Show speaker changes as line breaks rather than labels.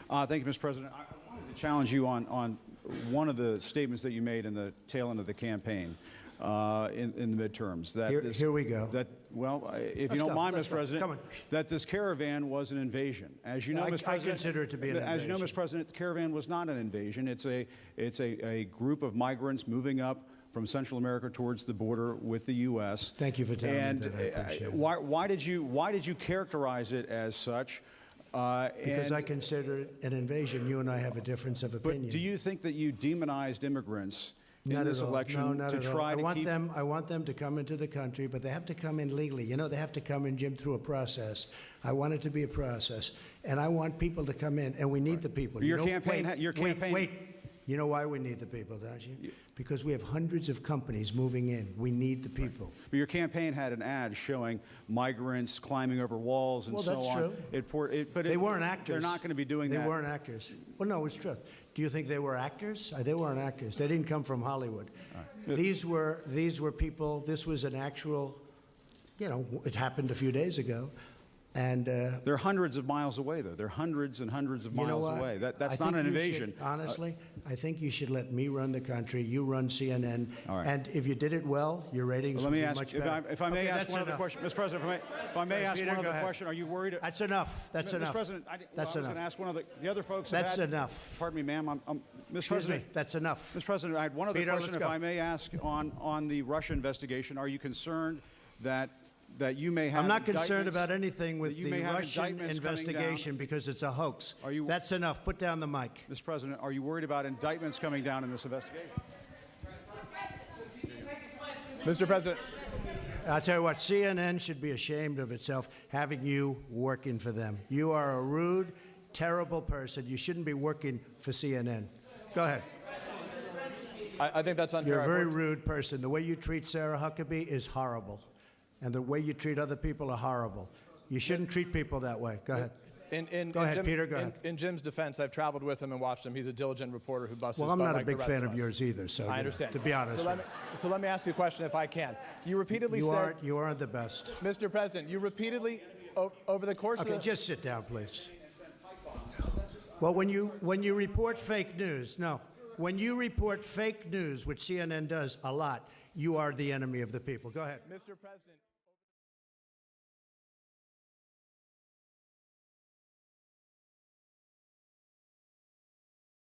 Thank you, Mr. President. I wanted to challenge you on one of the statements that you made in the tail end of the campaign in the midterms.
Here we go.
If you don't mind, Mr. President, that this caravan was an invasion. As you know, Mr. President,
I consider it to be an invasion.
As you know, Mr. President, the caravan was not an invasion. It's a group of migrants moving up from Central America towards the border with the U.S.
Thank you for telling me that. I appreciate it.
Why did you characterize it as such?
Because I consider it an invasion. You and I have a difference of opinion.
But do you think that you demonized immigrants in this election
to try to keep them? I want them to come into the country, but they have to come in legally. You know, they have to come in, Jim, through a process. I want it to be a process, and I want people to come in, and we need the people.
Your campaign.
Wait. You know why we need the people, don't you? Because we have hundreds of companies moving in. We need the people.
But your campaign had an ad showing migrants climbing over walls and so on.
Well, that's true. But they weren't actors.
They're not going to be doing that.
They weren't actors. Well, no, it's true. Do you think they were actors? They weren't actors. They didn't come from Hollywood. Right. These were people. This was an actual, it happened a few days ago. And
they're hundreds of miles away, though. They're hundreds and hundreds of miles away. That's not an invasion.
Honestly, I think you should let me run the country. You run CNN.
All right.
And if you did it well, your ratings would be much better.
If I may ask one other question, Mr. President. If I may ask one other question, are you worried?
That's enough. That's enough.
Mr. President, I was going to ask one of the other folks.
That's enough.
Pardon me, ma'am. Mr. President,
that's enough.
Mr. President, I had one other question. If I may ask on the Russia investigation, are you concerned that you may have?
I'm not concerned about anything with the Russian investigation because it's a hoax. That's enough. Put down the mic.
Mr. President, are you worried about indictments coming down in this investigation?
Mr. President.
I'll tell you what, CNN should be ashamed of itself having you working for them. You are a rude, terrible person. You shouldn't be working for CNN. Go ahead.
I think that's unfair.
You're a very rude person. The way you treat Sarah Huckabee is horrible. And the way you treat other people are horrible. You shouldn't treat people that way. Go ahead. Go ahead, Peter. Go ahead.
In Jim's defense, I've traveled with him and watched him. He's a diligent reporter who busts.
Well, I'm not a big fan of yours either. So
I understand.
To be honest.
So let me ask you a question, if I can. You repeatedly said
you aren't the best,
Mr. President. You repeatedly over the course.
Okay, just sit down, please. Well, when you report fake news, when you report fake news, which CNN does a lot, you are the enemy of the people. Go ahead,
Mr. President.